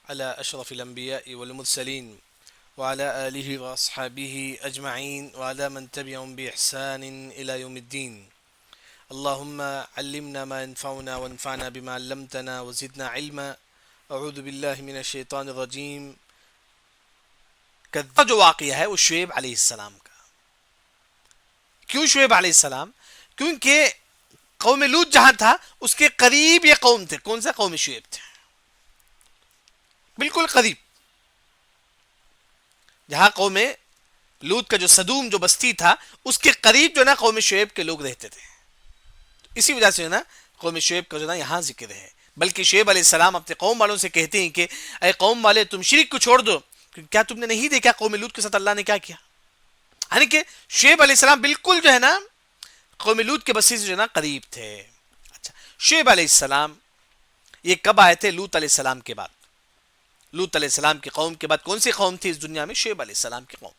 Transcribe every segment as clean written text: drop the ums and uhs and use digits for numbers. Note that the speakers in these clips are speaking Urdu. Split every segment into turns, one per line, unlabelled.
على أشرف الأنبياء والمرسلين وعلى آله وأصحابه أجمعين وعلى من تبعهم بإحسان إلى يوم الدين. اللهم علمنا ما ينفعنا وانفعنا بما علمتنا وزدنا علما. اعوذ باللہ من الشیطان الرجیم. جو واقعہ ہے وہ شعیب علیہ السلام کا. کیوں شعیب علیہ السلام؟ کیونکہ قوم لوط جہاں تھا اس کے قریب یہ قوم تھے. کون سا؟ قوم شعیب تھے، بالکل قریب. جہاں قوم لوط کا جو صدوم جو بستی تھا اس کے قریب جو نا قوم شعیب کے لوگ رہتے تھے. اسی وجہ سے جو نا قوم شعیب کا جو نا یہاں ذکر ہے. بلکہ شعیب علیہ السلام اپنے قوم والوں سے کہتے ہیں کہ اے قوم والے، تم شرک کو چھوڑ دو. کیا تم نے نہیں دیکھا قوم لوط کے ساتھ اللہ نے کیا کیا؟ یعنی کہ شعیب علیہ السلام بالکل جو ہے نا قوم لوط کے بستی سے جو ہے نا قریب تھے. اچھا، شعیب علیہ السلام یہ کب آئے تھے؟ لوط علیہ السلام کے بعد. لوط علیہ السلام کی قوم کے بعد کون سی قوم تھی اس دنیا میں؟ شعیب علیہ السلام کی قوم.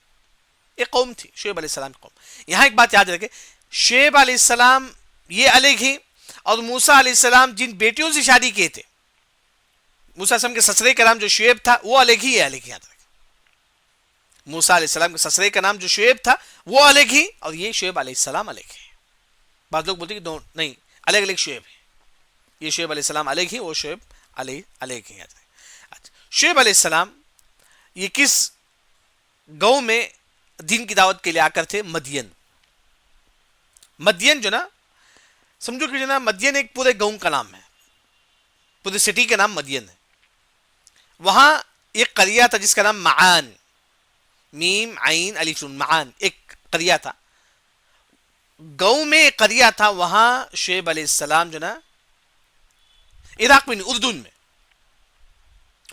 ایک قوم تھی شعیب علیہ السلام کی قوم. یہاں ایک بات یاد رکھے، شعیب علیہ السلام یہ الگ ہی، اور موسیٰ علیہ السلام جن بیٹیوں سے شادی کیے تھے، موسیٰ علیہ السلام کے سسرے کا نام جو شعیب تھا وہ الگ ہی ہے. الگ ہی یاد رکھے، موسیٰ علیہ السلام کے سسرے کا نام جو شعیب تھا وہ الگ ہی، اور یہ شعیب علیہ السلام الگ ہے. بعض لوگ بولتے ہیں کہ نہیں، الگ الگ شعیب ہے. یہ شعیب علیہ السلام الگ ہی، وہ شعیب الگ ہی. یاد رکھے. اچھا، شعیب علیہ السلام یہ کس گاؤں میں دین کی دعوت کے لیے آ کر تھے؟ مدین. مدین جو نا سمجھو کہ جو نا مدین ایک پورے گاؤں کا نام ہے، پورے سٹی کا نام مدین ہے. وہاں ایک قریہ تھا جس کا نام معان، میم عین الف معان، ایک قریہ تھا. گاؤں میں ایک قریہ تھا، وہاں شعیب علیہ السلام جو نا عراق میں،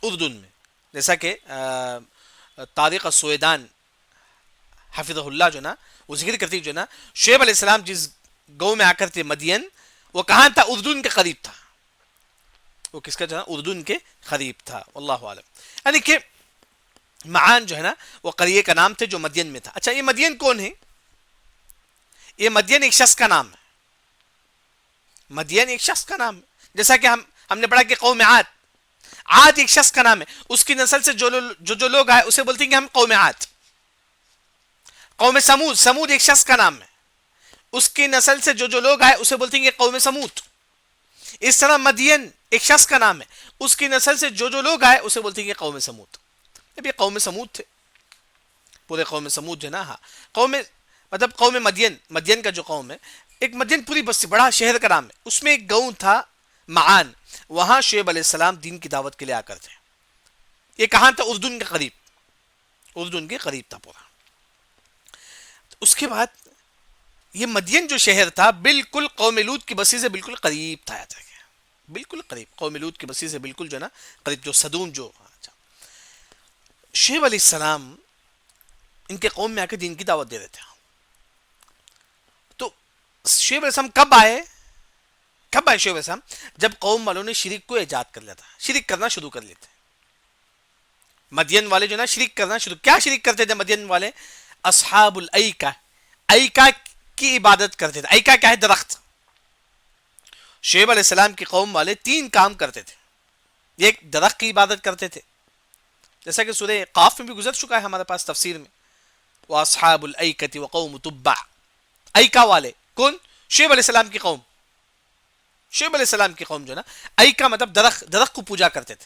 اردن میں جیسا کہ طارق السویدان حفظہ اللہ جو نا وہ ذکر کرتی جو نا شعیب علیہ السلام جس گاؤں میں آ کر تھے مدین، وہ کہاں تھا؟ اردن کے قریب تھا. وہ کس کا جو ہے اردن کے قریب تھا. واللہ عالم. یعنی کہ معان جو ہے نا وہ قریے کا نام تھے جو مدین میں تھا. اچھا، یہ مدین کون ہے؟ یہ مدین ایک شخص کا نام ہے. مدین ایک شخص کا نام ہے. جیسا کہ ہم نے پڑھا کہ قوم عاد ایک شخص کا نام ہے. اس کی نسل سے جو لوگ آئے اسے بولتے ہیں کہ ہم قوم عاد. قوم سمود ایک شخص کا نام ہے. اس کی نسل سے جو لوگ آئے اسے بولتے ہیں کہ قوم سمود. اس طرح مدین ایک شخص کا نام ہے. اس کی نسل سے جو لوگ آئے اسے بولتے ہیں کہ قوم سمود. اب یہ قوم سمود تھے، پورے قوم سمود جو نا. ہاں، قوم مدین کا جو قوم ہے، ایک مدین پوری بستی بڑا شہر کا نام ہے. اس میں ایک گاؤں تھا معان، وہاں شعیب علیہ السلام دین کی دعوت کے لیے آ کر تھے. یہ کہاں تھا؟ اردن کے قریب. اردن کے قریب تھا پورا. اس کے بعد یہ مدین جو شہر تھا بالکل قوم لوط کی بستی سے بالکل قریب تھا. بالکل قریب، قوم لوط کی بستی سے بالکل جو نا قریب، جو صدوم جو. اچھا، شعیب علیہ السلام ان کے قوم میں آ کے دین کی دعوت دے رہے تھے. تو شعیب علیہ السلام کب آئے شعیب علیہ السلام؟ جب قوم والوں نے شرک کو ایجاد کر لیا تھا، شرک کرنا شروع کر لیتے. مدین والے جو نا شرک کرنا کیا شرک کرتے تھے مدین والے؟ اصحاب الایکہ، ایکہ کی عبادت کرتے تھے. ایکہ کیا ہے؟ درخت. شعیب علیہ السلام کی قوم والے 3 کام کرتے تھے. ایک، درخت کی عبادت کرتے تھے، جیسا کہ سورہ قاف میں بھی گزر چکا ہے ہمارے پاس تفسیر میں. واصحاب الایکۃ وقوم تبع. ایکہ والے کون؟ شعیب علیہ السلام کی قوم. شعیب علیہ السلام کی قوم جو نا ایکہ مطلب درخت کو پوجا کرتے تھے.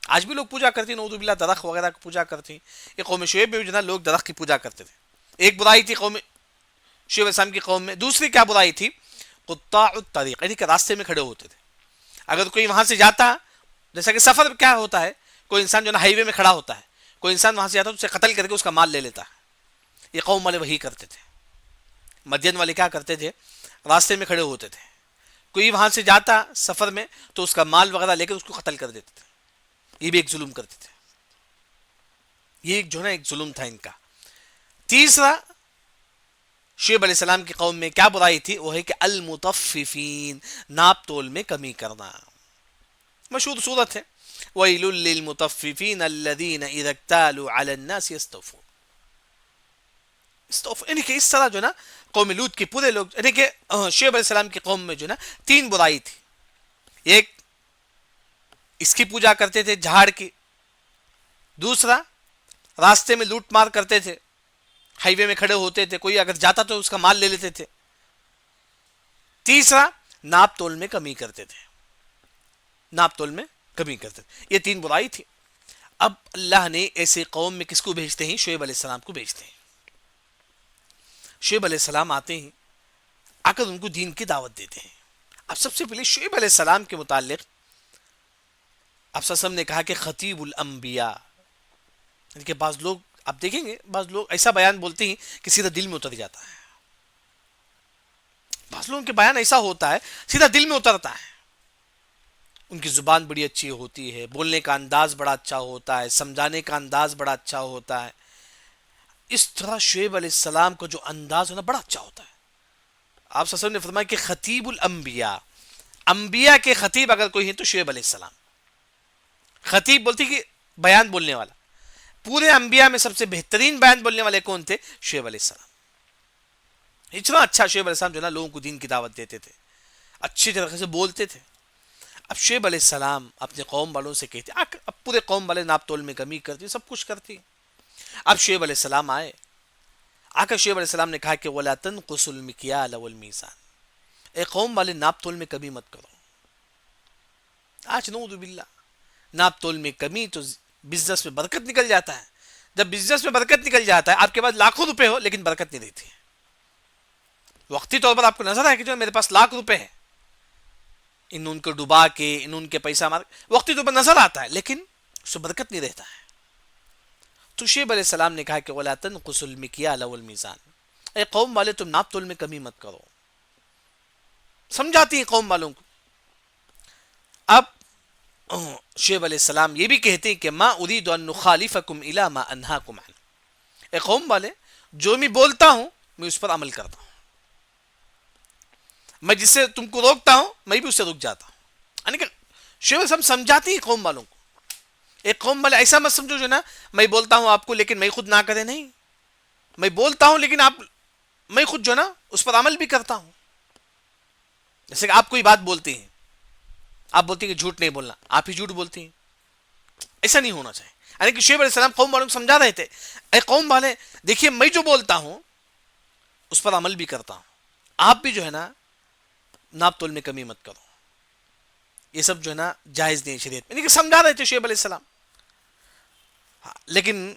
آج بھی لوگ پوجا کرتے ہیں، نعوذ باللہ، درخت وغیرہ کو پوجا کرتے ہیں. یہ قوم شعیب میں بھی جو نا لوگ درخت کی پوجا کرتے تھے. ایک برائی تھی قوم شعیب علیہ السلام کی قوم میں. دوسری کیا برائی تھی؟ قطاع الطریق، یعنی کہ راستے میں کھڑے ہوتے تھے. اگر کوئی وہاں سے جاتا، جیسا کہ سفر کیا ہوتا ہے، کوئی انسان جو نا ہائی وے میں کھڑا ہوتا ہے، کوئی انسان وہاں سے جاتا ہے اسے قتل کر کے اس کا مال لے لیتا ہے. یہ قوم والے وہی کرتے تھے. مدین والے کیا کرتے تھے؟ راستے میں کھڑے ہوتے تھے، کوئی وہاں سے جاتا سفر میں تو اس کا مال وغیرہ لے کے اس کو قتل کر دیتے تھے. یہ بھی ایک ظلم کرتے تھے. یہ جو ہے نا ایک ظلم تھا ان کا. تیسرا، شعیب علیہ السلام کی قوم میں کیا برائی تھی؟ وہ ہے کہ المطففین، ناپ تول میں کمی کرنا. مشہور صورت ہے، وَيْلٌ لِّلْمُطَفِّفِينَ الَّذِينَ إِذَا اكْتَالُوا عَلَى النَّاسِ يَسْتَوْفُونَ. یعنی کہ اس طرح جو نا قوم لوط کے پورے لوگ، یعنی کہ شعیب علیہ السلام کی قوم میں جو نا 3 برائی تھی. ایک، اس کی پوجا کرتے تھے، جھاڑ کی. دوسرا، راستے میں لوٹ مار کرتے تھے، ہائی وے میں کھڑے ہوتے تھے، کوئی اگر جاتا تو اس کا مال لے لیتے تھے. تیسرا، ناپ تول میں کمی کرتے تھے، ناپ تول میں کمی کرتے تھے. یہ 3 برائی تھی. اب اللہ نے ایسے قوم میں کس کو بھیجتے ہیں؟ شعیب علیہ السلام کو بھیجتے ہیں. شعیب علیہ السلام آتے ہیں، آ کر ان کو دین کی دعوت دیتے ہیں. اب سب سے پہلے شعیب علیہ السلام کے متعلق اب سسم نے کہا کہ خطیب الانبیاء، یعنی کہ بعض لوگ آپ دیکھیں گے، بعض لوگ ایسا بیان بولتے ہیں کہ سیدھا دل میں اتر جاتا ہے. بعض لوگوں کے بیان ایسا ہوتا ہے سیدھا دل میں اترتا ہے. ان کی زبان بڑی اچھی ہوتی ہے، بولنے کا انداز بڑا اچھا ہوتا ہے، سمجھانے کا انداز بڑا اچھا ہوتا ہے. اس طرح شعیب علیہ السلام کا جو انداز ہے نا بڑا اچھا ہوتا ہے. آپ صلی اللہ علیہ وسلم نے فرمایا کہ خطیب الانبیاء، انبیاء کے خطیب اگر کوئی ہے تو شعیب علیہ السلام. خطیب بولتی کہ بیان بولنے والا. پورے انبیاء میں سب سے بہترین بیان بولنے والے کون تھے؟ شعیب علیہ السلام. اتنا اچھا شعیب علیہ السلام جو نا لوگوں کو دین کی دعوت دیتے تھے، اچھی طریقے سے بولتے تھے. اب شعیب علیہ السلام اپنے قوم والوں سے کہتے، اب پورے قوم والے ناپ تول میں کمی کرتی، سب کچھ کرتی. اب شعیب علیہ السلام آئے، آ کر شعیب علیہ السلام نے کہا کہ وَلَا تَنْقُصُوا الْمِكْيَالَ وَالْمِيزَانَ، اے قوم والے ناپ تول میں کمی مت کرو. آج نعوذ باللہ ناپ تول میں کمی تو بزنس میں برکت نکل جاتا ہے. جب بزنس میں برکت نکل جاتا ہے، آپ کے پاس لاکھوں روپے ہو لیکن برکت نہیں رہتی ہے. وقتی طور پر آپ کو نظر آئے کہ جو میرے پاس لاکھ روپے ہے، ان کو ڈبا کے ان کے پیسہ مار، وقتی طور پر نظر آتا ہے لیکن اس سے برکت نہیں رہتا ہے. تو شعیب علیہ السلام نے کہا کہ وَلَا تَنْقُصُوا الْمِكْيَالَ وَالْمِيزَانَ، اے قوم والے تم ناپ تول میں کمی مت کرو. سمجھاتی ہیں قوم والوں کو. اب شعیب علیہ السلام یہ بھی کہتے ہیں کہ ما اريد ان نخالفکم الی ما انہاکم عنہ، اے قوم والے جو میں بولتا ہوں میں اس پر عمل کرتا ہوں، میں جس سے تم کو روکتا ہوں میں بھی اس سے رک جاتا ہوں. یعنی کہ شعیب علیہ السلام سمجھاتے ہیں قوم والوں کو. ایک قوم والے ایسا مت سمجھو جو نا میں بولتا ہوں آپ کو لیکن میں خود نہ کرے. نہیں، میں بولتا ہوں لیکن میں خود جو نا اس پر عمل بھی کرتا ہوں. جیسے کہ آپ کوئی بات بولتے ہیں، آپ بولتے ہیں کہ جھوٹ نہیں بولنا، آپ ہی جھوٹ بولتے ہیں. ایسا نہیں ہونا چاہیے. یعنی کہ شعیب علیہ السلام قوم والوں کو سمجھا رہے تھے، اے قوم والے دیکھیے میں جو بولتا ہوں اس پر عمل بھی کرتا ہوں، آپ بھی جو ہے نا ناپ تول میں کمی مت کرو. یہ سب جو ہے نا جائز نہیں شریعت میں. یعنی کہ سمجھا رہے تھے شعیب علیہ السلام. لیکن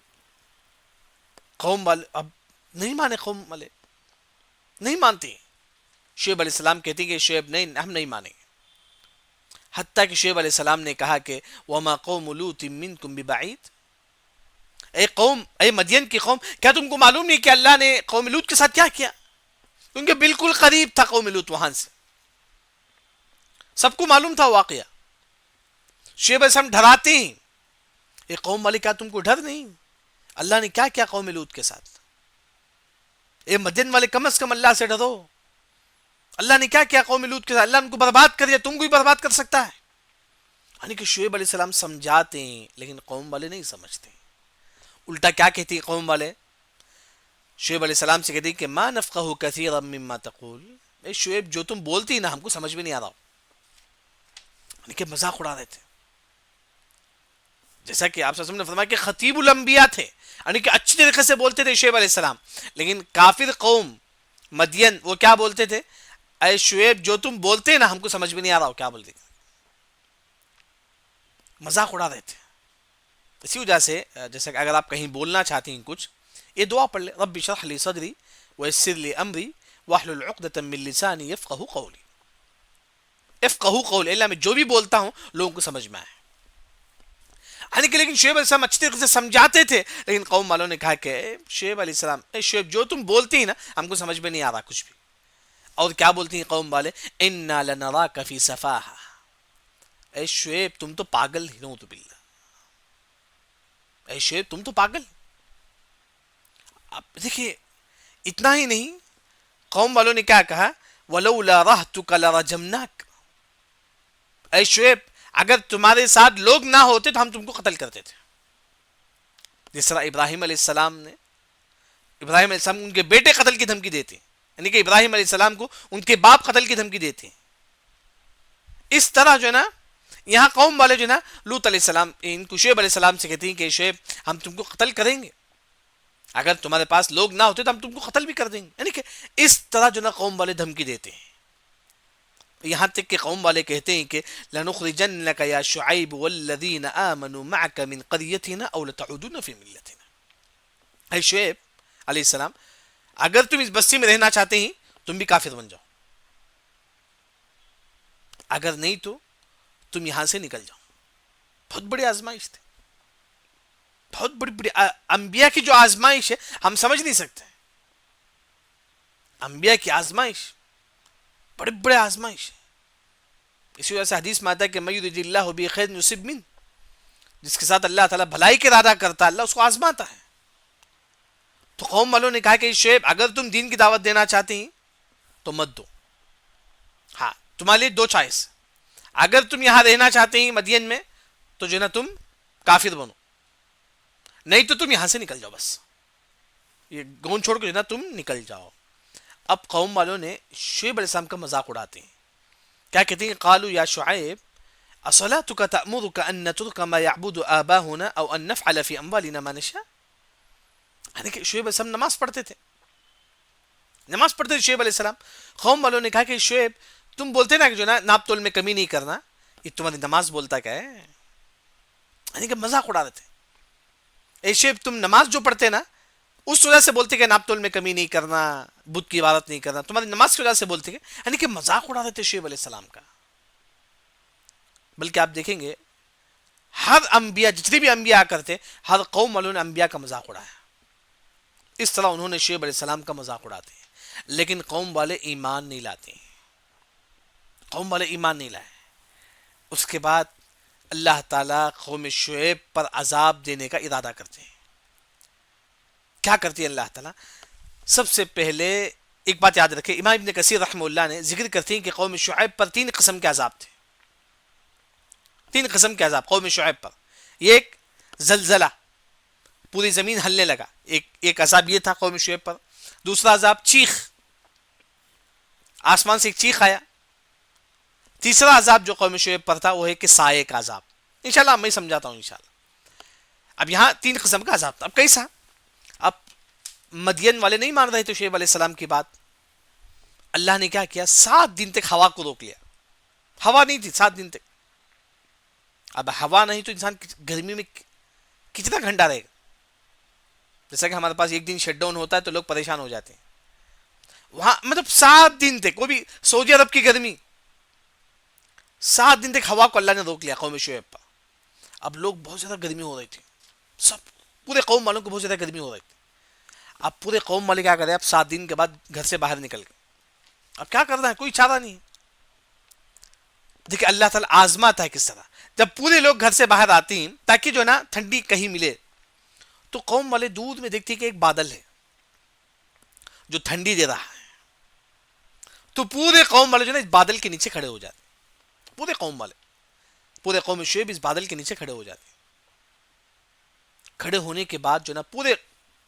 قوم والے اب نہیں مانے، قوم والے نہیں مانتے. شعیب علیہ السلام کہتے ہیں کہ شعیب نہیں، ہم نہیں مانیں گے. حتیٰ کہ شعیب علیہ السلام نے کہا کہ وَمَا قَوْمُ لُوطٍ مِّنْكُمْ بِبَعِيدٍ، اے قوم، اے مدین کی قوم، کیا تم کو معلوم نہیں کہ اللہ نے قوم لوط کے ساتھ کیا کیا؟ کیونکہ بالکل قریب تھا قوم لوط وہاں سے، سب کو معلوم تھا واقعہ. شعیب علیہ السلام ڈراتے ہیں، اے قوم والے کیا تم کو ڈر نہیں؟ اللہ نے کیا کیا قوم لوط کے ساتھ؟ اے مدین والے کم از کم اللہ سے ڈرو. اللہ نے کیا کیا قوم لوط کے ساتھ؟ اللہ ان کو برباد کر دیا، تم کو بھی برباد کر سکتا ہے. یعنی کہ شعیب علیہ السلام سمجھاتے ہیں لیکن قوم والے نہیں سمجھتے. الٹا کیا کہتی ہیں قوم والے؟ شعیب علیہ السلام سے کہتے ہیں کہ ما نفقہ کثیرا مما تقول، اے شعیب جو تم بولتی نا ہم کو سمجھ میں نہیں آ رہا. یعنی کہ مذاق اڑا رہے تھے. جیسا کہ آپ صلی اللہ علیہ وسلم نے فرمایا کہ خطیب الانبیاء تھے، یعنی کہ اچھی طریقے سے بولتے تھے شعیب علیہ السلام. لیکن کافر قوم مدین وہ کیا بولتے تھے؟ اے شعیب جو تم بولتے ہیں نا ہم کو سمجھ میں نہیں آ رہا ہو کیا بولتے ہیں. مذاق اڑا رہے تھے. اسی وجہ سے جیسا کہ اگر آپ کہیں بولنا چاہتے ہیں کچھ، یہ دعا پڑھ لیں، رب اشرح لی صدری ویسر لی امری واحلل عقدۃ من لسانی یفقہوا قولی. یفقہوا قولی، اللہ میں جو بھی بولتا ہوں لوگوں کو سمجھ میں آئے. لیکن شعیب علیہ السلام اچھی طریقے سے سمجھاتے تھے، لیکن قوم والوں نے کہا کہ شعیب علیہ السلام، اے شعیب جو تم بولتے ہیں نا ہم کو سمجھ میں نہیں آ رہا کچھ بھی. اور کیا بولتی ہیں قوم والے؟ انا لنراک فی سفاہہ، اے شعیب تم تو پاگل ہی. نعوذ باللہ، اے شعیب تم تو پاگل. اب دیکھیے اتنا ہی نہیں، قوم والوں نے کیا کہا؟ ولولا رہتک لرجمناک، اے شعیب اگر تمہارے ساتھ لوگ نہ ہوتے تو ہم تم کو قتل کرتے تھے. جس طرح ابراہیم علیہ السلام ان کے بیٹے قتل کی دھمکی دیتے، یعنی کہ ابراہیم علیہ السلام کو ان کے باپ قتل کی دھمکی دیتے. اس طرح جو ہے نا یہاں قوم والے جو نا لوط علیہ السلام ان کو شعیب علیہ السلام سے کہتے ہیں کہ شعیب ہم تم کو قتل کریں گے، اگر تمہارے پاس لوگ نہ ہوتے تو ہم تم کو قتل بھی کر دیں گے. یعنی کہ اس طرح جو نا قوم والے دھمکی دیتے ہیں. یہاں تک کہ قوم والے کہتے ہیں کہ لَنُخْرِجَنَّكَ يَا شُعَيْبُ وَالَّذِينَ آمَنُوا مَعَكَ مِنْ قَرْيَتِنَا أَوْ لَتَعُودُنَّ فِي مِلَّتِنَا. اے شعیب علیہ السلام اگر تم اس بستی میں رہنا چاہتے ہیں تم بھی کافر بن جاؤ، اگر نہیں تو تم یہاں سے نکل جاؤ. بہت بڑی آزمائش تھی، بہت بڑی انبیاء کی جو آزمائش ہے ہم سمجھ نہیں سکتے. انبیاء کی آزمائش بڑے آزمائش ہے. اسی وجہ سے حدیث میں آتا ہے کہ مَن یُرِدِ اللَّهُ بِهِ خَیْرًا یُصِبْ مِنْهُ، جس کے ساتھ اللہ تعالیٰ بھلائی کا ارادہ کرتا ہے اللہ اس کو آزماتا ہے. تو قوم والوں نے کہا کہ شعیب اگر تم دین کی دعوت دینا چاہتے ہیں تو مت دو. ہاں تمہارے لیے دو چوائس، اگر تم یہاں رہنا چاہتے ہیں مدین میں تو جو نا تم کافر بنو، نہیں تو تم یہاں سے نکل جاؤ، بس یہ گون چھوڑ کے جو نا تم نکل جاؤ. اب قوم والوں نے شعیب علیہ السلام کا مذاق اڑاتے ہیں. کیا کہتے ہیں؟ قالوا یا شعیب اصلاتک تأمرک ان نترک ما یعبد آباؤنا او ان نفعل فی اموالنا ما نشاء. یعنی کہ شعیب علیہ السلام نماز پڑھتے تھے شعیب علیہ السلام. قوم والوں نے کہا کہ شعیب تم بولتے نا کہ جو نا ناپ تول میں کمی نہیں کرنا، یہ تمہاری نماز بولتا کیا ہے؟ یعنی کہ مذاق اڑا رہے تھے. اے شعیب تم نماز جو پڑھتے نا اس وجہ سے بولتے کہ ناپ تول میں کمی نہیں کرنا، بت کی عبادت نہیں کرنا، تمہاری نماز کی وجہ سے بولتے کہ یعنی کہ مذاق اڑا رہے تھے شعیب علیہ السلام کا. بلکہ آپ دیکھیں گے ہر انبیاء جتنے بھی انبیاء کرتے ہر قوم والوں نے انبیاء کا مذاق اڑایا. اس طرح انہوں نے شعیب علیہ السلام کا مذاق اڑاتے ہیں. لیکن قوم والے ایمان نہیں لاتے ہیں، قوم والے ایمان نہیں لائے. اس کے بعد اللہ تعالیٰ قوم شعیب پر عذاب دینے کا ارادہ کرتے ہیں. کیا کرتی ہے اللہ تعالیٰ؟ سب سے پہلے ایک بات یاد رکھیں، امام ابن کثیر رحمہ اللہ نے ذکر کرتے ہیں کہ قوم شعیب پر 3 قسم کے عذاب تھے. 3 قسم کے عذاب قوم شعیب پر. ایک زلزلہ، پوری زمین ہلنے لگا، ایک عذاب یہ تھا قوم شعیب پر. دوسرا عذاب چیخ، آسمان سے ایک چیخ آیا. تیسرا عذاب جو قوم شعیب پر تھا وہ ہے کہ سائے کا عذاب. انشاءاللہ میں سمجھاتا ہوں انشاءاللہ. اب یہاں 3 قسم کا عذاب تھا. اب کیسا؟ اب مدین والے نہیں مان رہے تھے شعیب علیہ السلام کی بات. اللہ نے کیا کیا؟ 7 دن تک ہوا کو روک لیا. ہوا نہیں تھی 7 دن تک. اب ہوا نہیں تو انسان گرمی میں کتنا گھنٹہ رہے گا؟ جیسا کہ ہمارے پاس ایک دن شٹ ڈاؤن ہوتا ہے تو لوگ پریشان ہو جاتے ہیں. وہاں مطلب 7 دن تک، وہ بھی سعودی عرب کی گرمی، 7 دن تک ہوا کو اللہ نے روک لیا قوم شعیب پر. اب لوگ بہت زیادہ گرمی ہو رہی تھی، سب پورے قوم والوں کو بہت زیادہ گرمی ہو رہی تھی. اب پورے قوم والے کیا کر رہے ہیں؟ اب 7 دن کے بعد گھر سے باہر نکل گئے. اب کیا کرنا ہے؟ کوئی چارہ نہیں. دیکھیں اللہ تعالیٰ آزماتا ہے کس طرح. جب پورے لوگ گھر سے باہر آتے ہیں تاکہ جو نا ٹھنڈی کہیں ملے، تو قوم والے دور میں دیکھتے ہیں کہ ایک بادل ہے جو ٹھنڈی دے رہا ہے. تو پورے قوم والے جو نا اس بادل کے نیچے کھڑے ہو جاتے. پورے قوم والے، پورے قوم شعیب اس بادل کے نیچے کھڑے ہو جاتے. کھڑے ہونے کے بعد جو نا پورے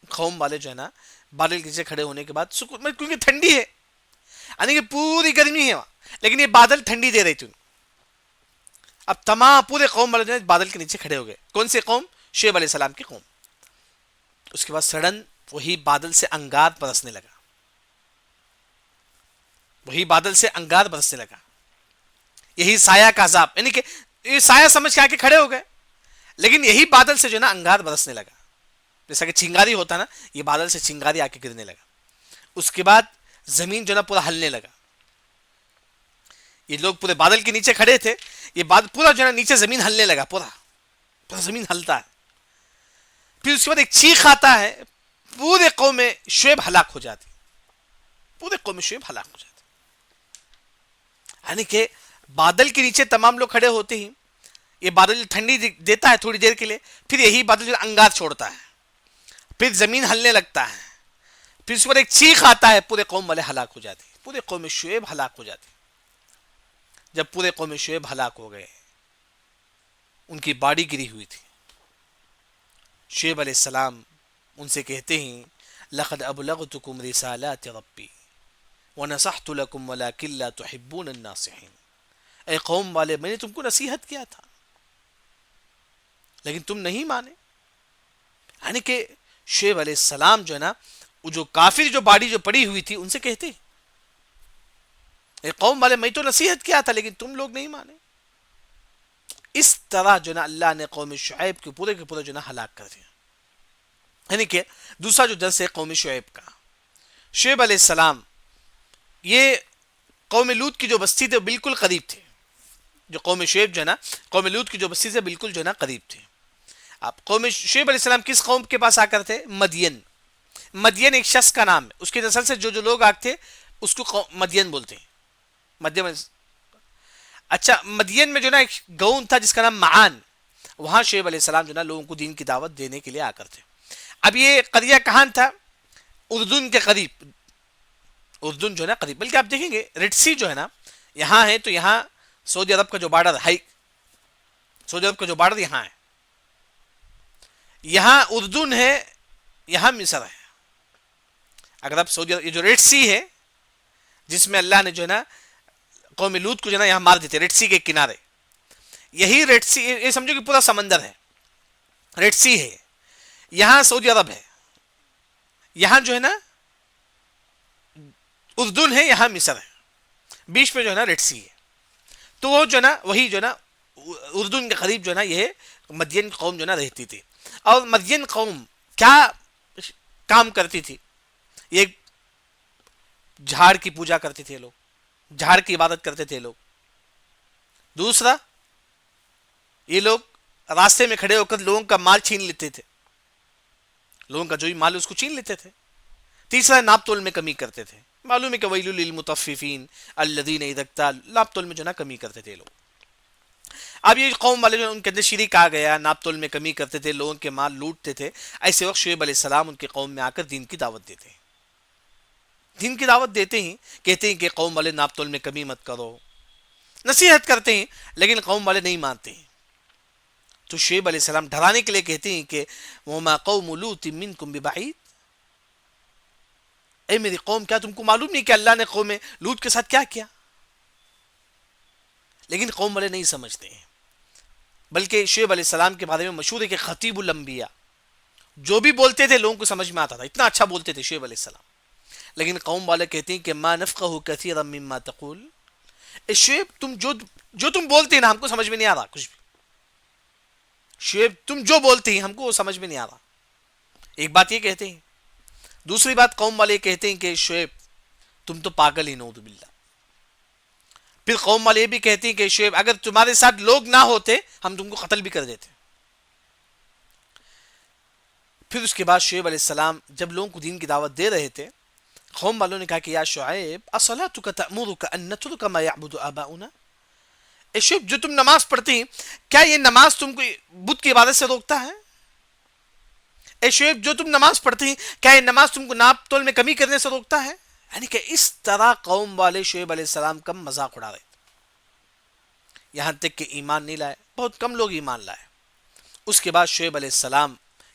قوم والے جو ہے نا بادل کے نیچے کھڑے ہونے کے بعد سکون، کیونکہ ٹھنڈی ہے، یعنی کہ پوری گرمی ہے وہاں، لیکن یہ بادل ٹھنڈی دے رہی تھی. اب تمام پورے قوم والے جو ہے بادل کے نیچے کھڑے ہو گئے. کون سے قوم؟ شعیب علیہ السلام کی قوم. اس کے بعد سڈن وہی بادل سے انگار برسنے لگا. وہی بادل سے انگار برسنے لگا. یہی سایہ کا عذاب، یعنی کہ یہ سایہ سمجھ کے آ کے کھڑے ہو گئے، لیکن یہی بادل سے جو نا انگار برسنے لگا. جیسا کہ چنگاری ہوتا نا، یہ بادل سے چنگاری آ کے گرنے لگا. اس کے بعد زمین جو نا پورا ہلنے لگا. یہ لوگ پورے بادل کے نیچے کھڑے تھے، یہ بادل پورا جو ہے نیچے زمین ہلنے لگا، پورا زمین ہلتا ہے. پھر اس کے بعد ایک چیخ آتا ہے، پورے قوم شعیب ہلاک ہو جاتی. پورے قوم شعیب ہلاک ہو جاتی. یعنی کہ بادل کے نیچے تمام لوگ کھڑے ہوتے ہیں، یہ بادل ٹھنڈی دیتا ہے تھوڑی دیر کے لیے، پھر یہی بادل جو انگار چھوڑتا ہے، پھر زمین ہلنے لگتا ہے. پھر اس کے بعد ایک چیخ آتا ہے، پورے قوم والے ہلاک ہو جاتے. پورے قوم شعیب ہلاک ہو جاتے. جب پورے قوم شعیب ہلاک ہو گئے، ان کی باڑی گری ہوئی تھی. شعیب علیہ السلام ان سے کہتے ہیں لقد ابلغتکم رسالات ربی ونصحت لکم ولکن لا تحبون الناصحین. اے قوم والے میں نے تم کو نصیحت کیا تھا لیکن تم نہیں مانے. یعنی کہ شعیب علیہ السلام جو ہے نا وہ جو کافر جو باڑی جو پڑی ہوئی تھی ان سے کہتے اے قوم والے میں تو نصیحت کیا تھا لیکن تم لوگ نہیں مانے. اس طرح جو نا اللہ نے قوم شعیب کے پورے جو نا ہلاک کر دیا. یعنی کہ دوسرا جو درس ہے قوم شعیب کا. شعیب علیہ السلام یہ قوم لوط کی جو بستی تھے بالکل قریب تھے. جو قوم شعیب جو ہے نا قوم لوط کی جو بستی سے بالکل جو ہے نا قریب تھے. اب قوم شعیب علیہ السلام کس قوم کے پاس آ کر تھے؟ مدین. مدین ایک شخص کا نام ہے. اس کی نسل سے جو لوگ آتے اس کو مدین بولتے ہیں. مدین. اچھا مدین میں جو نا ایک گاؤں تھا جس کا نام معان. وہاں شعیب علیہ السلام جو نا لوگوں کو دین کی دعوت دینے کے لیے آ کر تھے. اب یہ قریہ کہاں تھا؟ اردن کے قریب. اردن جو ہے نا قریب، بلکہ آپ دیکھیں گے ریڈ سی جو ہے نا یہاں ہے تو یہاں سعودی عرب کا جو بارڈر ہے، سعودی عرب کا جو بارڈر یہاں ہے، یہاں اردن ہے، یہاں مصر ہے. اگر آپ سعودی عرب یہ جو ریڈ سی ہے جس میں اللہ نے جو ہے نا قوم لوط کو جو ہے نا یہاں مار دیتے، ریڈ سی کے کنارے، یہی ریڈ سی یہ سمجھو کہ پورا سمندر ہے، ریڈ سی ہے، یہاں سعودی عرب ہے، یہاں جو ہے نا اردن ہے، یہاں مصر ہے، بیچ میں جو ہے نا ریڈ سی ہے. تو وہ جو ہے نا وہی جو ہے نا اردن کے قریب جو ہے نا یہ مدین قوم جو ہے نا رہتی تھی. اور مدین قوم کیا کام کرتی تھی؟ یہ جھاڑ کی پوجا کرتے تھے لوگ، جھاڑ کی عبادت کرتے تھے لوگ. دوسرا یہ لوگ راستے میں کھڑے ہو کر لوگوں کا مال چھین لیتے تھے، لوگوں کا جو بھی مال اس کو چھین لیتے تھے. تیسرا ناپ تول میں کمی کرتے تھے. معلوم ہے کہ ویل للمطففین الذین اذا اکتالوا، ناپ تول میں جو نا کمی کرتے تھے لوگ. اب یہ قوم والے جو ان کے اندر شرک آ گیا، ناپ تول میں کمی کرتے تھے، لوگوں کے مال لوٹتے تھے. ایسے وقت شعیب علیہ السلام ان کے قوم میں آ کر دین کی دعوت دیتے ہیں. دین کی دعوت دیتے ہیں، کہتے ہیں کہ قوم والے ناپ تول میں کمی مت کرو، نصیحت کرتے ہیں لیکن قوم والے نہیں مانتے ہیں. تو شعیب علیہ السلام ڈرانے کے لیے کہتے ہیں کہ وما قوم لوط منکم ببعید، اے میری قوم کیا تم کو معلوم نہیں کہ اللہ نے قوم لوط کے ساتھ کیا کیا؟ لیکن قوم والے نہیں سمجھتے ہیں. بلکہ شعیب علیہ السلام کے بارے میں مشہور ہے کہ خطیب الانبیاء، جو بھی بولتے تھے لوگوں کو سمجھ میں آتا تھا، اتنا اچھا بولتے تھے شعیب علیہ السلام. لیکن قوم والے کہتے ہیں کہ ما نفقہ کثیرا مما تقول، اے شعیب تم جو تم بولتے ہیں نا ہم کو سمجھ میں نہیں آ رہا کچھ بھی. شعیب تم جو بولتے ہیں ہم کو وہ سمجھ میں نہیں آ رہا. ایک بات یہ کہتے ہیں. دوسری بات قوم والے کہتے ہیں کہ شعیب تم تو پاگل ہی، نعوذ باللہ. پھر قوم والے بھی کہتے ہیں کہ شعیب اگر تمہارے ساتھ لوگ نہ ہوتے ہم تم کو قتل بھی کر دیتے. پھر اس کے بعد شعیب علیہ السلام جب لوگوں کو دین کی دعوت دے رہے تھے، قوم والوں نے کہا کہ یا شعیب اصلاتک تأمرک ان نترک ما یعبد آباؤنا، اے شعیب جو تم نماز پڑھتی ہیں کیا یہ نماز تم کو بت کی عبادت سے روکتا ہے؟ اے شعیب جو تم نماز پڑھتی ہیں کیا یہ نماز تم کو ناپ تول میں کمی کرنے سے روکتا ہے؟ یعنی کہ اس طرح قوم والے شعیب علیہ السلام کا مذاق اڑا رہے تھے، یہاں تک کہ ایمان نہیں لائے، بہت کم لوگ ایمان لائے. اس کے بعد شعیب علیہ السلام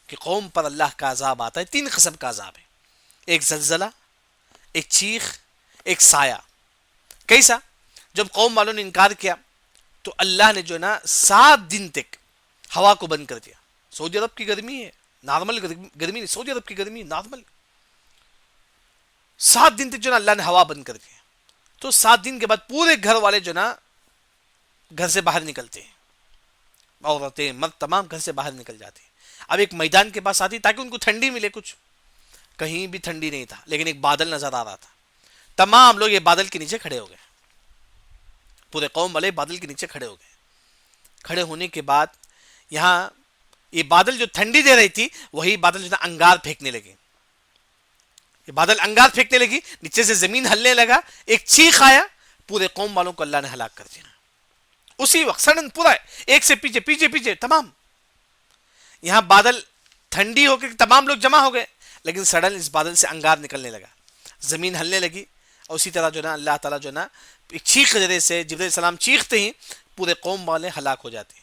کی قوم پر اللہ کا عذاب آتا ہے. 3 قسم کا عذاب ہے، ایک زلزلہ، ایک چیخ، ایک سایہ. کیسا؟ جب قوم والوں نے انکار کیا تو اللہ نے جو نا 7 دن تک ہوا کو بند کر دیا. سعودی عرب کی گرمی ہے، نارمل گرمی نہیں، سعودی عرب کی گرمی نارمل. 7 دن تک جو نا اللہ نے ہوا بند کر دیا. تو 7 دن کے بعد پورے گھر والے جو نا گھر سے باہر نکلتے ہیں، عورتیں مرد تمام گھر سے باہر نکل جاتے ہیں. اب ایک میدان کے پاس آتی تاکہ ان کو ٹھنڈی ملے. کچھ کہیں بھی ٹھنڈی نہیں تھا لیکن ایک بادل نظر آ رہا تھا. تمام لوگ یہ بادل کے نیچے کھڑے ہو گئے، پورے قوم والے بادل کے نیچے کھڑے ہو گئے. کھڑے ہونے کے بعد یہاں یہ بادل جو ٹھنڈی دے رہی تھی وہی بادل جو انگار پھینکنے لگے. یہ بادل انگار پھینکنے لگی، نیچے سے زمین ہلنے لگا، ایک چیخ آیا، پورے قوم والوں کو اللہ نے ہلاک کر دیا. اسی وقت سڈن پورا ایک سے پیچھے پیچھے پیچھے تمام یہاں بادل ٹھنڈی ہو کے تمام لوگ جمع ہو گئے، لیکن سڈن اس بادل سے انگار نکلنے لگا، زمین ہلنے لگی. اور اسی طرح جو نا اللہ تعالیٰ جو نا ایک چیخ کے ذریعے سے جبرائیل السلام چیختے ہیں، پورے قوم والے ہلاک ہو جاتے ہیں.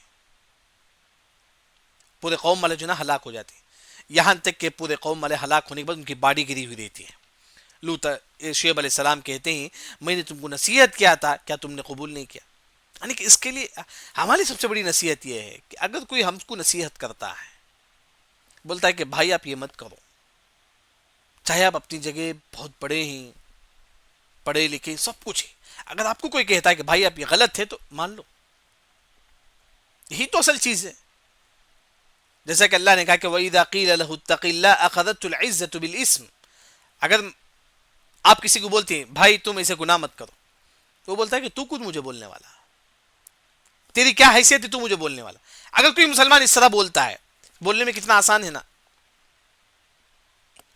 پورے قوم والے جو نا ہلاک ہو جاتے ہیں. یہاں تک کہ پورے قوم والے ہلاک ہونے کے بعد ان کی باڈی گری ہوئی رہتی ہے. لوط شعیب علیہ السلام کہتے ہیں میں نے تم کو نصیحت کیا تھا، کیا تم نے قبول نہیں کیا؟ یعنی کہ اس کے لیے ہماری سب سے بڑی نصیحت یہ ہے کہ اگر کوئی ہم کو نصیحت کرتا ہے، بولتا ہے کہ بھائی آپ یہ مت کرو، چاہے آپ اپنی جگہ بہت بڑے ہیں، پڑھے لکھے سب کچھ ہے، اگر آپ کو کوئی کہتا ہے کہ بھائی آپ یہ غلط ہے تو مان لو، یہی تو اصل چیز ہے. جیسا کہ اللہ نے کہا کہ وَإِذَا قِيلَ لَهُ اتَّقِ اللَّهَ أَخَذَتْهُ الْعِزَّةُ بِالْإِثْمِ. اگر آپ کسی کو بولتے ہیں بھائی تم ایسے گناہ مت کرو، تو وہ بولتا ہے کہ تو کچھ مجھے بولنے والا، تیری کیا حیثیت ہے تو مجھے بولنے والا. اگر کوئی مسلمان اس طرح بولتا ہے، بولنے میں کتنا آسان ہے نا.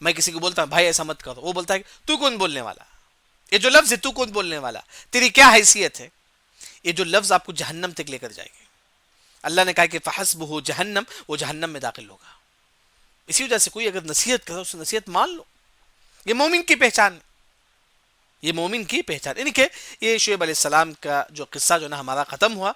میں کسی کو بولتا ہوں بھائی ایسا مت کرو، وہ بولتا ہے کہ تو کون بولنے والا، یہ جو لفظ ہے تو کون بولنے والا، تیری کیا حیثیت ہے. یہ جو لفظ آپ کو جہنم تک لے کر جائے گی. اللہ نے کہا کہ فحسبہ جہنم، وہ جہنم میں داخل ہوگا. اسی وجہ سے کوئی اگر نصیحت کرے اس نصیحت مان لو. یہ مومن کی پہچان ہے، یہ مومن کی پہچان. یعنی کہ یہ شعیب علیہ السلام کا جو قصہ جو نا ہمارا ختم ہوا.